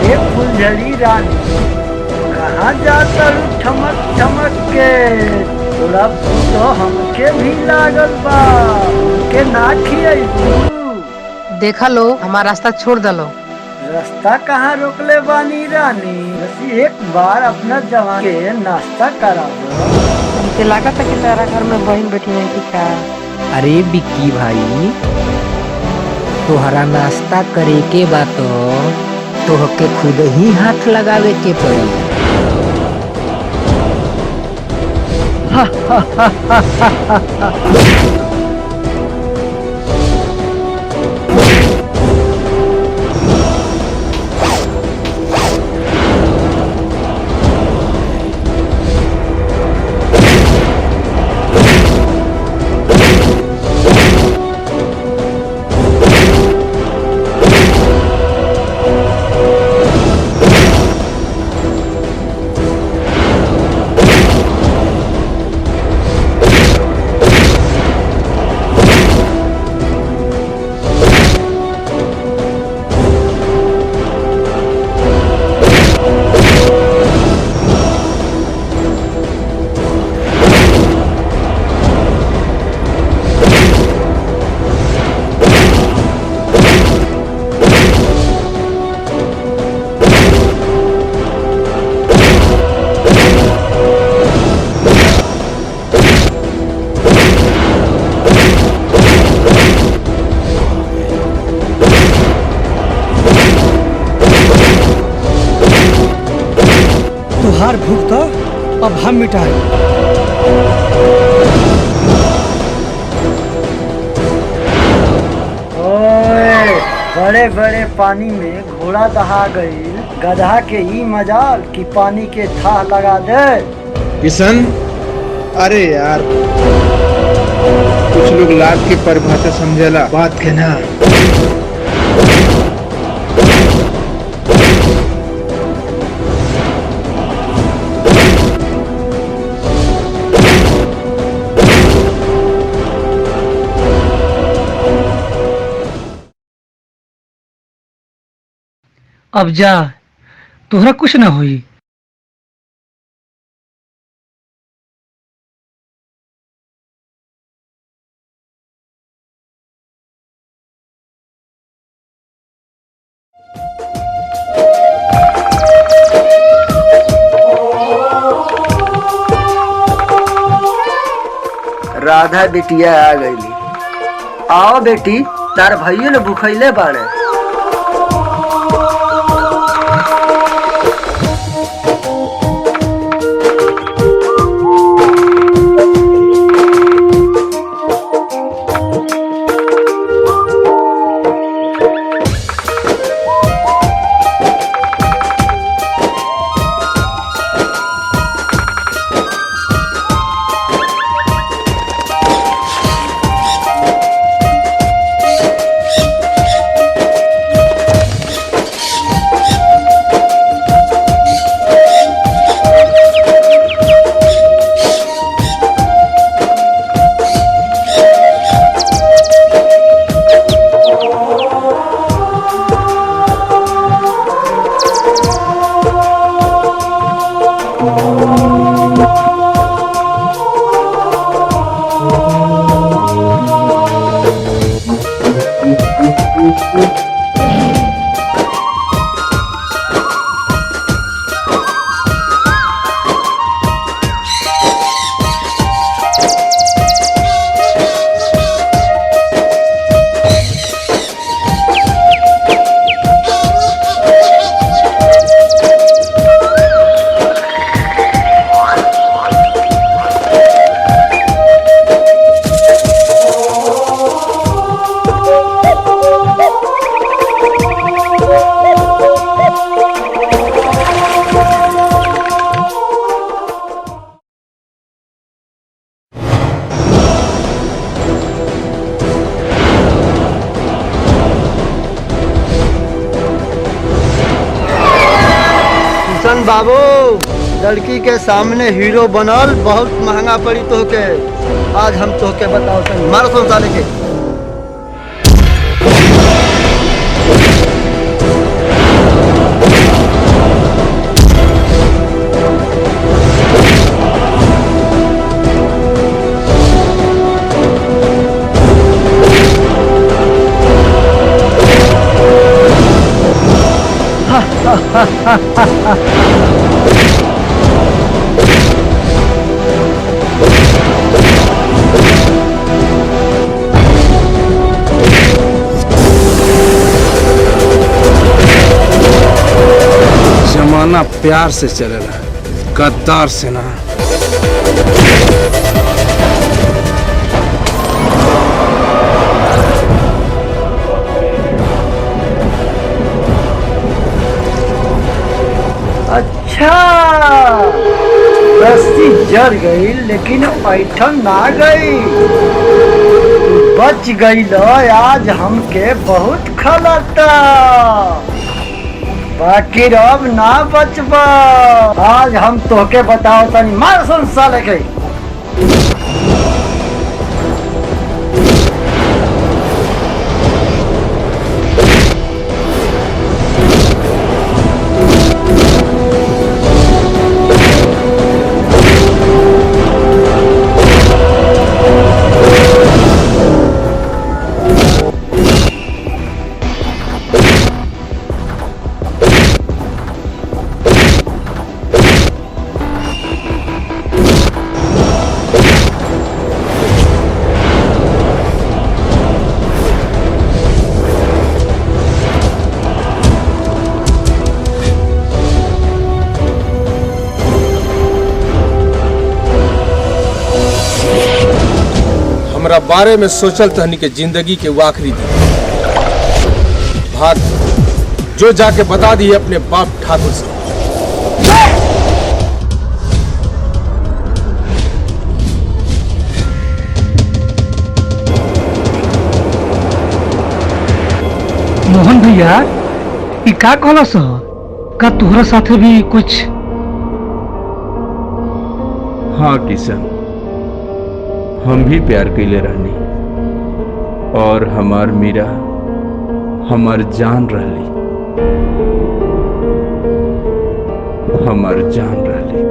ये फुलझड़ी रानी कहाँ जाता ठमक ठमक के। थोड़ा तो हमके भी लागल बा के ना खियाइबू। देखा लो हमारा रास्ता छोड़ दलो। रास्ता कहाँ रोकले बानी रानी, बस एक बार अपना जवान के नाश्ता कराबो। हमके लगा था कि तेरा घर में बहन बेटी नहीं थी का। अरे बिक्की भाई, तोहरा नाश्ता करे के बा तो तोहके खुद ही हाथ लगावे के पड़ी। तुहार भूख तो अब हम मिटाए। ओए, बड़े बड़े पानी में घोड़ा दहा गई, गधा के ई मजाल कि पानी के था लगा दे। किशन, अरे यार कुछ लोग लाभ के परिभाषा समझेला बात के ना। अब जा, तोहरा कुछ ना हुई। राधा बेटिया आ गईली। आओ बेटी, तार भैया ने भूखैले बाड़े। किशन बाबू, लड़की के सामने हीरो बनल बहुत महंगा पड़ी तोहके। आज हम तोहके बताओ सन, मारो सन साले के। जमाना प्यार से चलेला, गद्दार से ना। अच्छा, रस्सी जर गई लेकिन पैठन ना गई। बच गई लो, आज हमके बहुत खलता, बाकी अब ना बचबा। आज हम तोहके बताओ तनी, मार संसा लेके। हमरा बारे में सोचल तहनी के जिंदगी के वो आखिरी दिन। भाग जो जाके बता दी अपने बाप ठाकुर से। मोहन भैया, ई का कहलस? का तोहरा साथे भी कुछ? हाँ किशन, हम भी प्यार कैले रहनी और हमार मीरा हमार जान रहली, हमार जान रहली।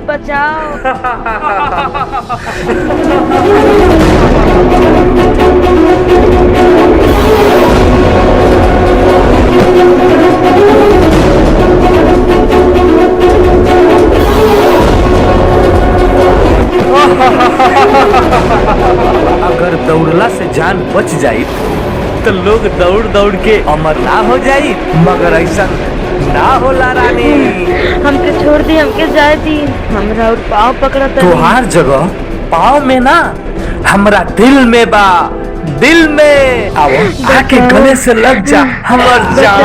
बचाओ। अगर दौड़ला से जान बच जाई तो लोग दौड़ दौड़ के अमर ना हो जाई, मगर ऐसा ना होला रानी। हमके छोड़ दी, हमके जाए दी, हमरा और पाँव पकड़ता। तोहार जगह पाँव में ना, हमरा दिल में बा, दिल में। आओ आके गले से लग जा हमर जान।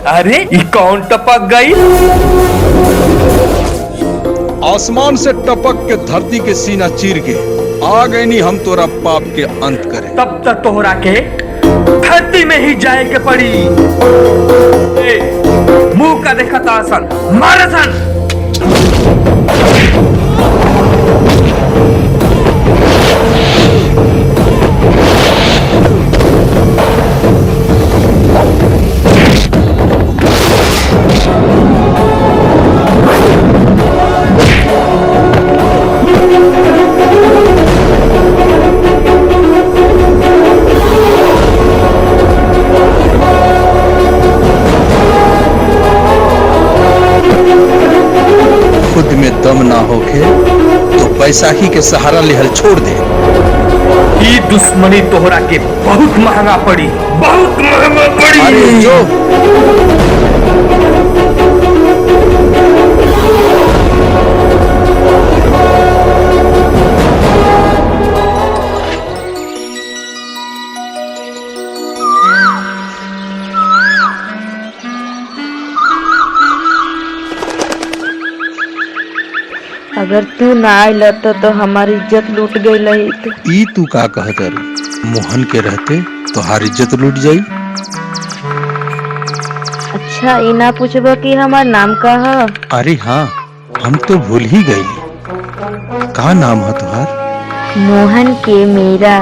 अरे ये कौन टपक गई? आसमान से टपक के धरती के सीना चीर के आ गए नी हम तोरा पाप के अंत करे। तब तक तोहरा के धरती में ही जाए के पड़ी। मुंह का देखा तासन मारसन। बैसाखी के सहारा लेहल छोड़ दे। ई दुश्मनी तोहरा के बहुत महंगा पड़ी, बहुत महंगा पड़ी। अरे जो अगर तू ना आइल तो हमारी इज्जत लूट गई रही। ई तू का कहत रू? मोहन के रहते तोहार इज्जत लूट जाई। अच्छा ई ना पूछबो कि हमार नाम का है? अरे हाँ, हम तो भूल ही गई। का नाम है तुहार? मोहन के मेरा।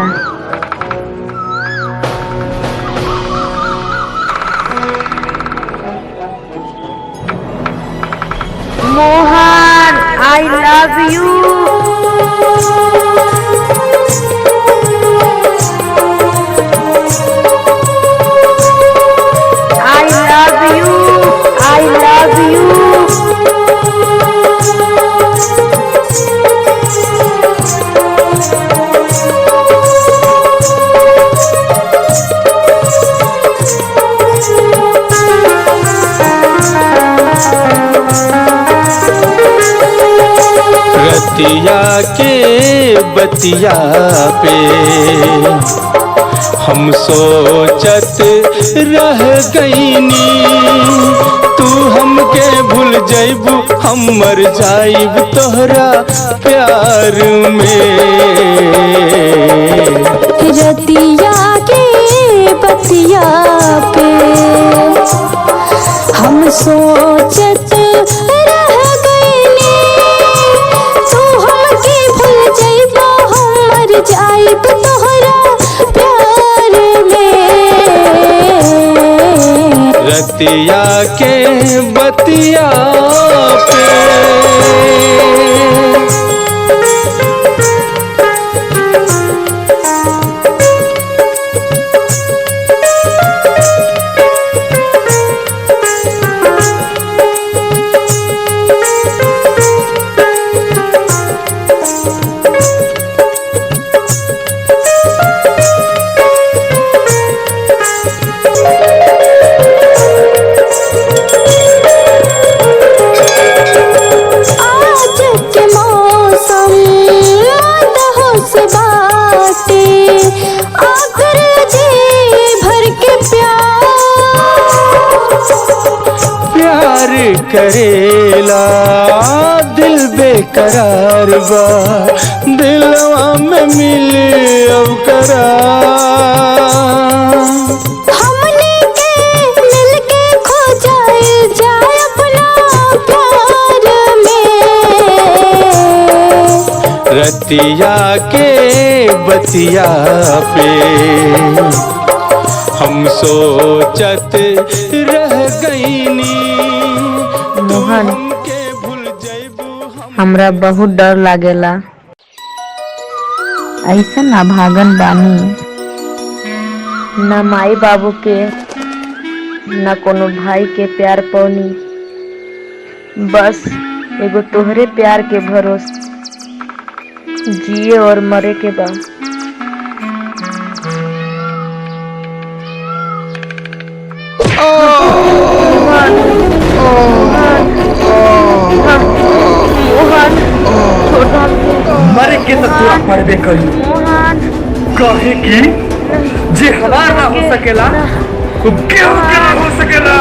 मोहन आई love you. I love you, I love you. रतिया के बतिया पे हम सोचत रह गईनी, तू हमके भूल जइबू हम मर जाइब तोहरा प्यार में। रतिया के बतिया पे हम सोचत रह गईनी, तू हमके भूल जइबो हम मर जाइब तोहरा प्यार में। रतिया के बतिया पे करेला दिल बेकरार बा, दिलवा में मिले अब करार। हमने के मिल के खो जाए अपना प्यार में। रतिया के बतिया पे हम सोचत रह गईनी। मोहन हमरा बहुत डर लागेला, ऐसा ना भागन बानी, ना माई बाबू के ना कोनो भाई के प्यार पौनी, बस एगो तोहरे प्यार के भरोसे जिए और मरे के बा। मरे के तो तोरा पड़बे करी, कहे कि जे हमार ना हो सकेला वो केहू के ना हो सकेला।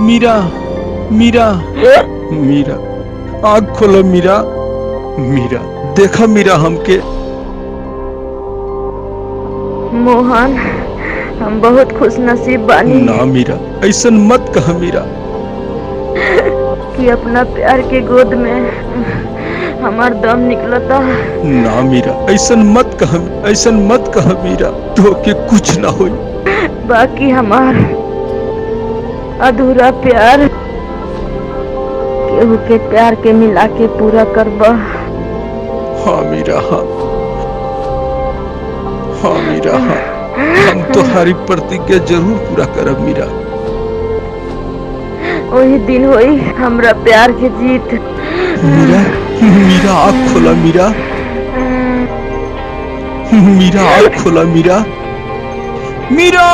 मीरा मीरा मीरा आँख खोलो मीरा। मीरा देखा मीरा हमके। मोहन, हम बहुत खुश नसीब बानी ना मीरा, ऐसा मत कह मीरा। कि अपना प्यार के गोद में हमार दम निकलता। ना मीरा, ऐसा मत कह मीरा, तो के कुछ ना होई। बाकी हमार अधूरा प्यार केहू के प्यार के मिला के पूरा करबा। हाँ मीरा, हाँ मीरा, हाँ हम तुम्हारी प्रतिज्ञा जरूर पूरा करब मीरा। वही दिन होई हमरा प्यार के जीत। मीरा मीरा आँख खोला मीरा। मीरा आँख खोला मीरा। मीरा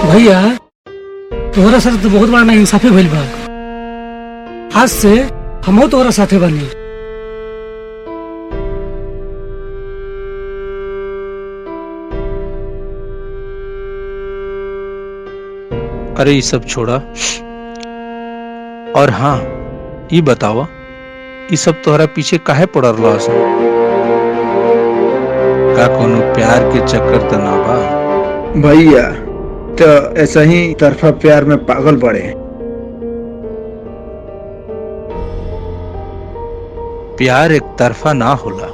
भैया, तोहरा साथ तो बहुत बड़ा नाइंसाफी भइल बा। आज से हमहू तोहरा साथे बानी। अरे ये सब छोड़ा, और हाँ ये बतावा, ये सब तोहरा पीछे काहे पड़ल रहा सा? का कोनो प्यार के चक्कर त ना बा? भैया तो ऐसा ही तरफा प्यार में पागल पड़े। प्यार एक तरफा ना होला।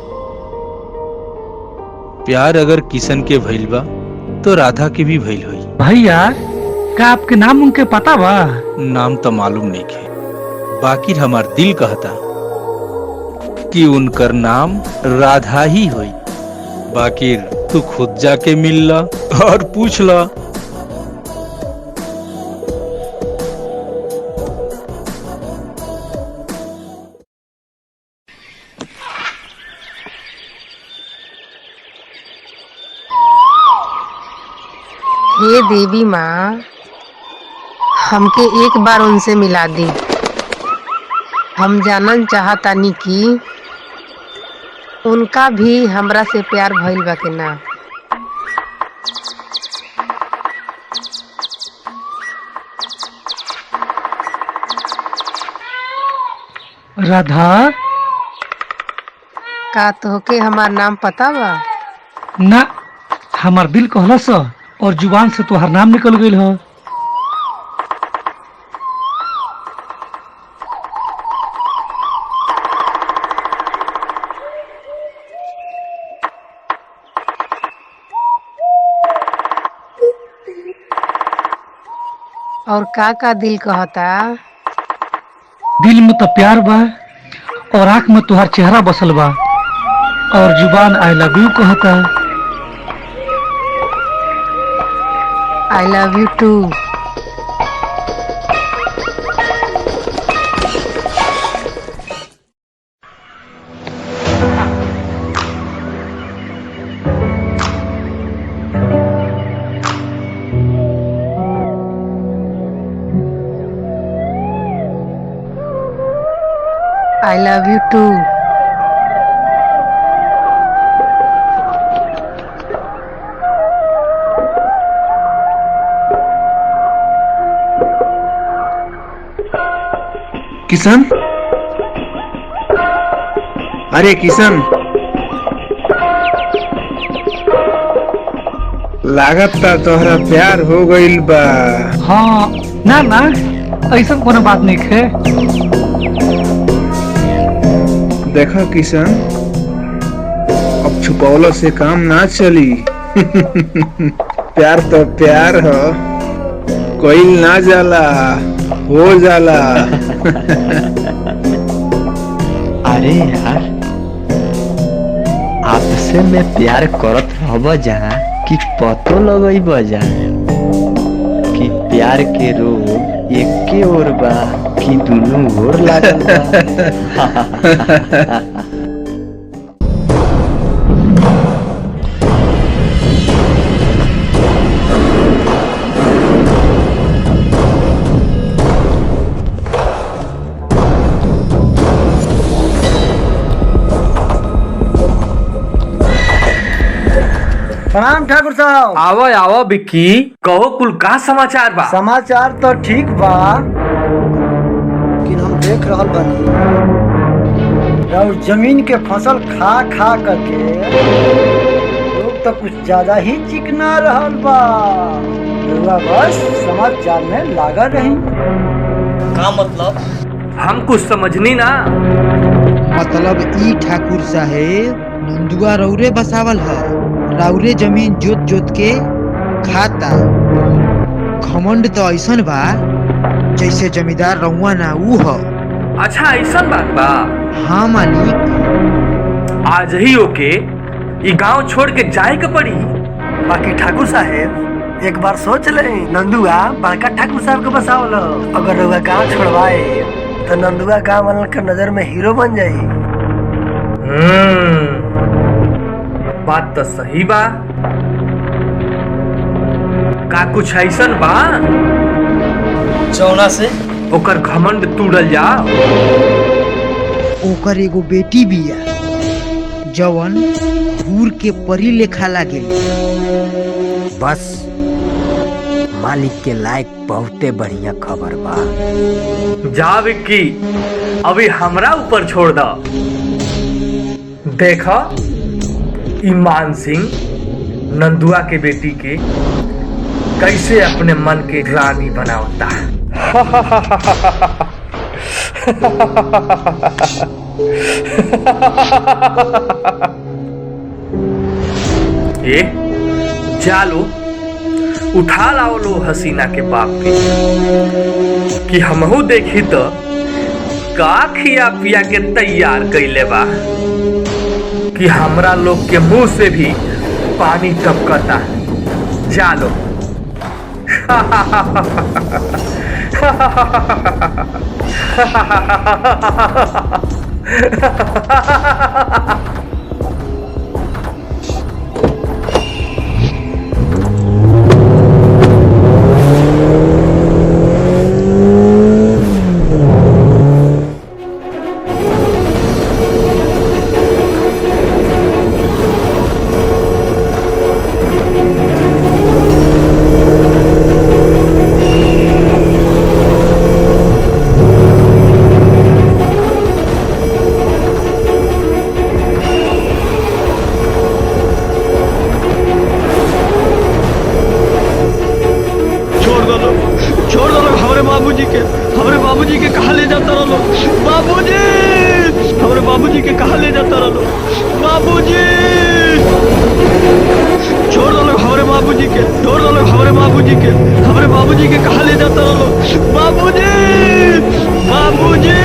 प्यार अगर किशन के भइल बा तो राधा के भी भइल हुई। भैया, का आपके नाम उनके पता बा? नाम तो मालूम नहीं है, बाकी हमार दिल कहता कि उनकर नाम राधा ही हुई। बाकी तू खुद जाके मिल ला और पूछ ला। हे देवी माँ, हमके एक बार उनसे मिला दी। हम जानन चाहतानी कि उनका भी हमरा से प्यार भइल बा कि ना। राधा, का तोहके हमार नाम पता बा? ना, हमार दिल कहलस और जुबान से तोहर नाम निकल गइल ह। और का दिल कहता? दिल में तो प्यार बा और आँख में तुहार चेहरा बसल बा, और जुबान आई लव यू कहता। I love you too. I love you too. Kishan, अरे किशन, लागत ता तोहरा प्यार हो गइल बा। हाँ, ना ना, ऐसा कोनो बात नहीं है। देखा किशन, अब छुपौला से काम ना चली। प्यार तो प्यार हो, कोई ना जाला, हो जाला। अरे यार, आपसे मैं प्यार करत रहब जहाँ कि पतो लगई बजा। प्यार के रोग एके ओर बा कि दुनू ओर लागल बा। प्रणाम ठाकुर साहब। आवा आवा बिक्की, कहो कुल का समाचार बा? समाचार तो ठीक बा, लेकिन हम देख रहल बानी और जमीन के फसल खा खा करके लोग तो कुछ ज्यादा ही चिकना रहल बा। रउआ बस समाचार में लागल रही। का मतलब? हम कुछ समझनी ना। मतलब ई ठाकुर साहेब नंदुआ रौरे बसावल है, रौरे जमीन जोत जोत के खाता। घमंड तो ऐसन बा जैसे जमींदार रहुआ ना ऊ हो। अच्छा ऐसा बात बा? हाँ मालिक। आज ही ओके ये गांव छोड़ के जाए के पड़ी। बाकी ठाकुर साहेब एक बार सोच ले, नंदुआ बड़का ठाकुर साहब के बसावल। अगर रउआ गाँव छोड़वाए तो नंदुआ गाँव वालों के नजर में हीरो बन जाई। बात तो सही बा। का कुछ ऐसन बा जौना से ओकर घमंड तोड़ल जा? ओकर एगो बेटी बिया जवन हूर के परी लेखा लागे। बस मालिक के लायक बहुते बढ़िया खबर बा। जा विक्की, अभी हमरा ऊपर छोड़ दा। देखा ईमान सिंह नंदुआ के बेटी के कैसे अपने मन के रानी बनावता। ये जालो उठा लाओ लो हसीना के बाप के कि हमहू देखी तो का खिया पिया के तैयार कैले बा कि हमरा लोग के मुंह से भी पानी टपकता। जालो हमरे बाबूजी के कहा ले जाता रहो। बाबूजी, हमरे बाबूजी के कहा ले जाता रहो। बाबूजी, छोड़ दो लोग हमरे बाबूजी के, छोड़ दो लोग हमरे बाबूजी के, हमरे बाबूजी के कहा ले जाता रहो। बाबूजी, बाबूजी।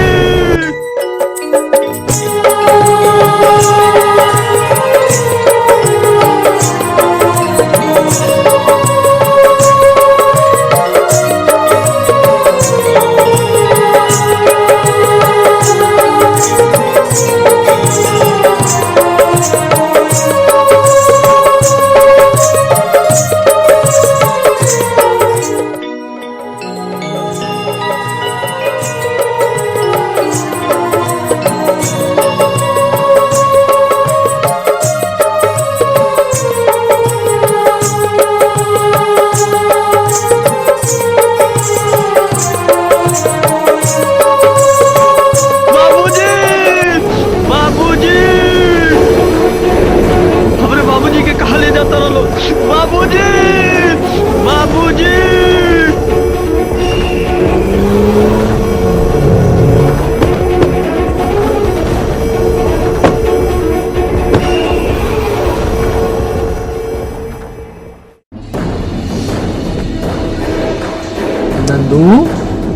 नंदू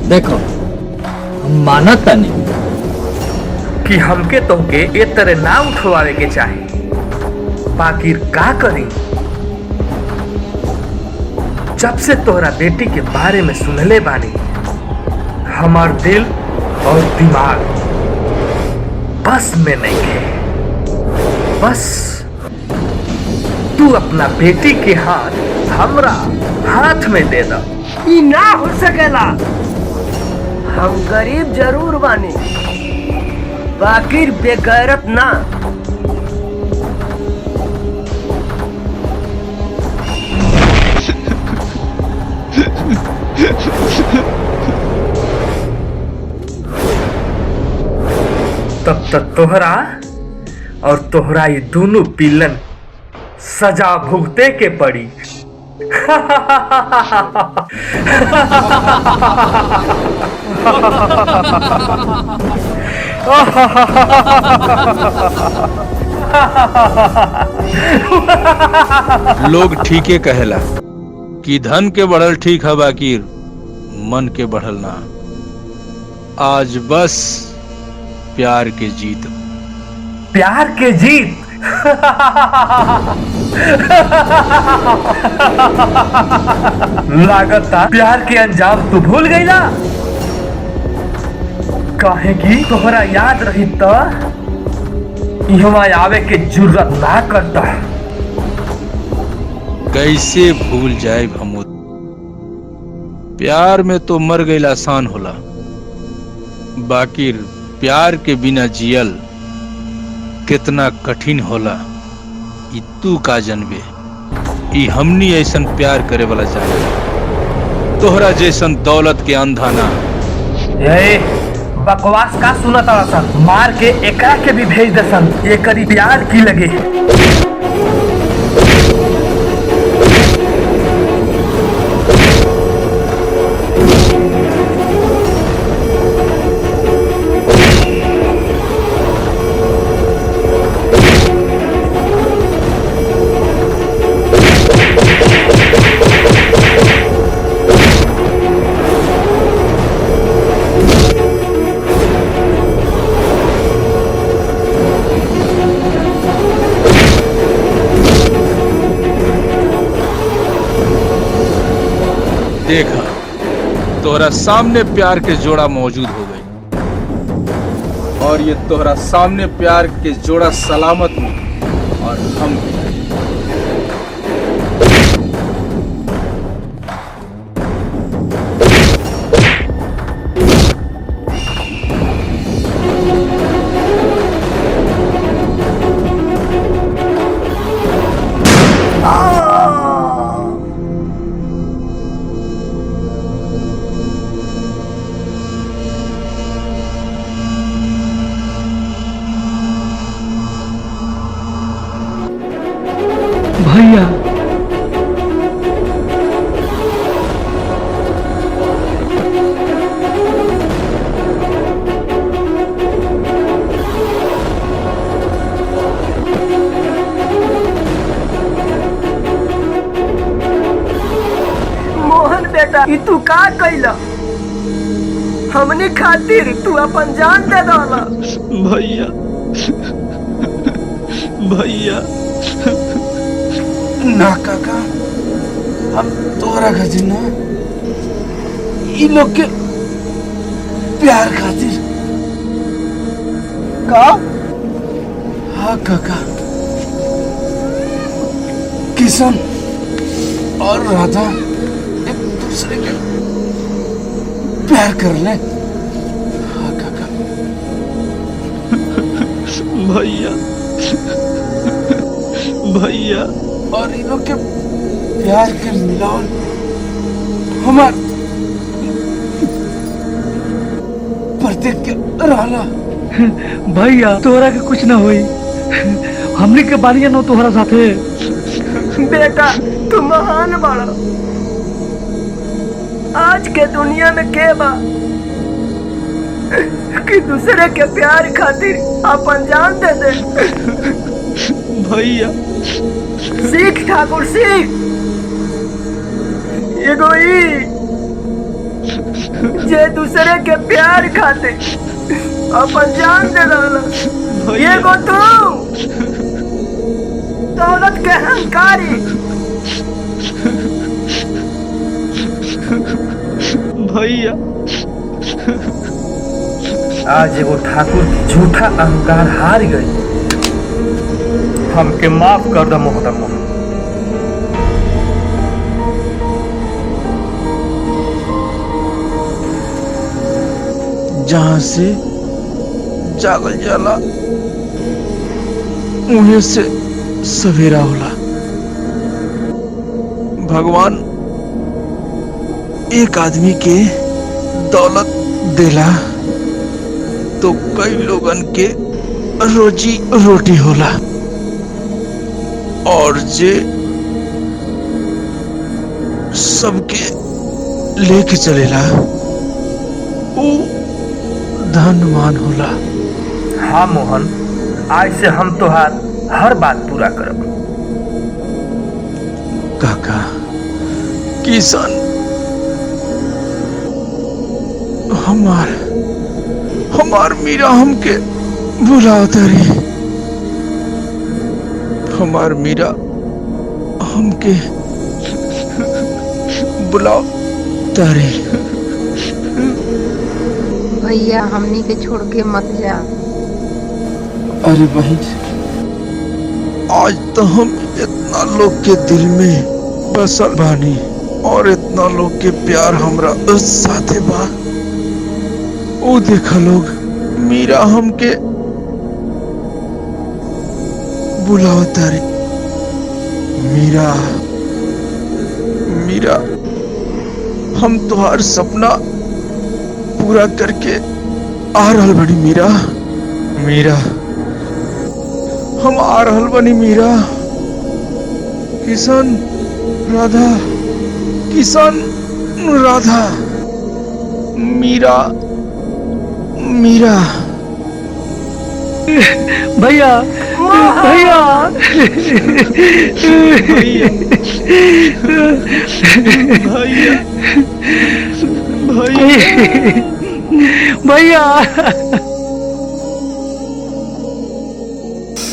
देखो, हम मानत नहीं कि हमके तोहके ए तरह ना उठवावे के चाहे, बाकी का करी जब से तोहरा बेटी के बारे में सुनले बानी, हमार दिल और दिमाग बस में नहीं गए। बस तू अपना बेटी के हाथ हमरा हाथ में दे दो। ई ना हो सकेला। हम गरीब जरूर बानी, बाकी बेगैरत ना। तब तक तोहरा और तोहरा ये दोनों पिल्लन सजा भुगते के पड़ी। लोग ठीके कहेला कि धन के बढ़ल ठीक है, बाकी मन के बढ़ल ना। आज बस प्यार के जीत। प्यार के जीत? लागता प्यार के अंजाम तू भूल गई ना। काहे कि तोहरा याद रही तो यहाँ आवे के जरूरत ना करता। कैसे भूल जाए भमूद? प्यार में तो मर गई आसान होला, बाकी प्यार के बिना जियल कितना कठिन होला ई तू का जनबे। ई हमनी ऐसन प्यार करे वाला जाने, तोहरा जैसन दौलत के अंधा ना। ये बकवास का सुना तारा सन? मार के एकरा के भी भेज दे सन, एकरी प्यार की लगे। देखा, तोहरा सामने प्यार के जोड़ा मौजूद हो गई, और ये तोहरा सामने प्यार के जोड़ा सलामत में, और हम भी। भैया मोहन बेटा, ई तू का कैला? हमनी खातिर तू अपन जान दे दला। भैया भैया ना काका, हम तोहरा खातिर ना, इ लोग के प्यार खातिर। का? हाँ काका, किशन और राधा एक दूसरे के प्यार कर ले। हाँ काका। भैया भैया, और इन लोग के प्यार के मिलान हमार प्रत्येक के रहला। भैया तोहरा के कुछ ना होई, हमनी के बालिया नो तोहरा साथे। बेटा तू महान बड़ा। आज के दुनिया में के बा कि दूसरे के प्यार खातिर अपन जान दे दे। भैया सीख ठाकुर सीख। एगो ई जे दूसरे के प्यार खातिर अपन जान दे रहला, एगो तू दौलत के हंकारी। भैया आज एगो ठाकुर की झूठा अहंकार हार गई। हमके माफ कर दो मोहतरमा। जहाँ से जागल जाला उन्हें से सवेरा होला। भगवान एक आदमी के दौलत देला तो कई लोगन के रोजी रोटी होला, और जे सबके लेके चलेला वो धनवान होला। हाँ मोहन, आज से हम तोहार हर बात पूरा करब। काका किसान हमार मीरा हमके बुलाओ तारी। हमार मीरा हमके बुलाओ तारी। भैया हमनी के छोड़ के मत जा। अरे बहन, आज तो हम इतना लोग के दिल में बसल बानी और इतना लोग के प्यार हमरा साथे बा। ओ देखा लोग, मीरा हमके बुलाओ तारी। मीरा हम तुहार सपना पूरा करके आ रहल बनी। मीरा हम आ रहल बनी। मीरा किशन राधा मीरा भैया भैया भैया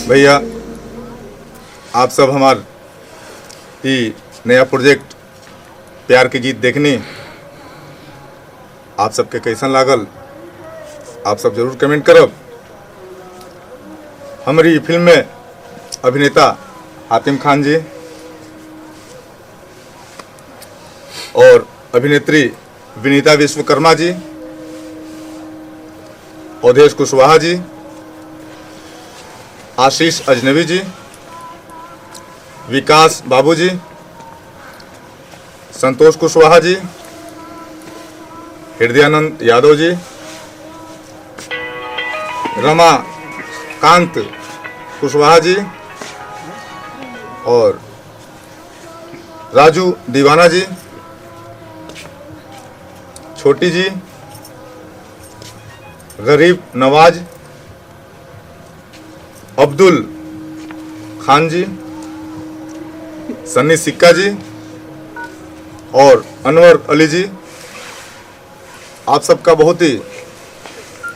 भैया, आप सब हमार ई नया प्रोजेक्ट प्यार की जीत देखनी आप सबके कैसन लागल, आप सब जरूर कमेंट करब। हमारी फिल्म में अभिनेता हातिम खान जी और अभिनेत्री विनीता विश्वकर्मा जी, अवधेश कुशवाहा जी, आशीष अजनबी जी, विकास बाबू जी, संतोष कुशवाहा जी, हृदयानंद यादव जी, रमा कांत कुशवाहा जी और राजू दीवाना जी, छोटी जी, गरीब नवाज, अब्दुल खान जी, सन्नी सिक्का जी और अनवर अली जी। आप सबका बहुत ही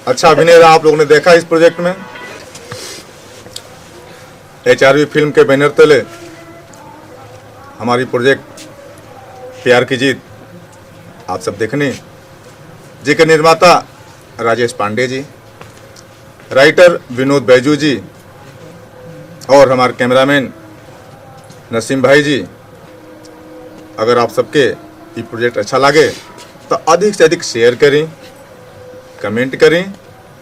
अच्छा अभिनय रहा, आप लोगों ने देखा इस प्रोजेक्ट में। HRV फिल्म के बैनर तले हमारी प्रोजेक्ट प्यार की जीत आप सब देखने, जी के निर्माता राजेश पांडे जी, राइटर विनोद बैजू जी और हमारे कैमरामैन नसीम भाई जी। अगर आप सबके ये प्रोजेक्ट अच्छा लगे तो अधिक से अधिक शेयर करें, कमेंट करें,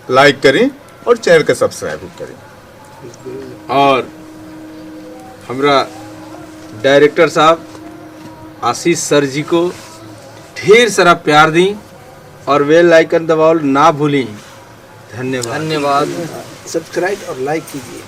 लाइक करें और चैनल के सब्सक्राइब करें। और हमरा डायरेक्टर साहब आशीष सर जी को ढेर सारा प्यार दी और बेल आइकन दबाओ ना भूलें। धन्यवाद। सब्सक्राइब और लाइक कीजिए।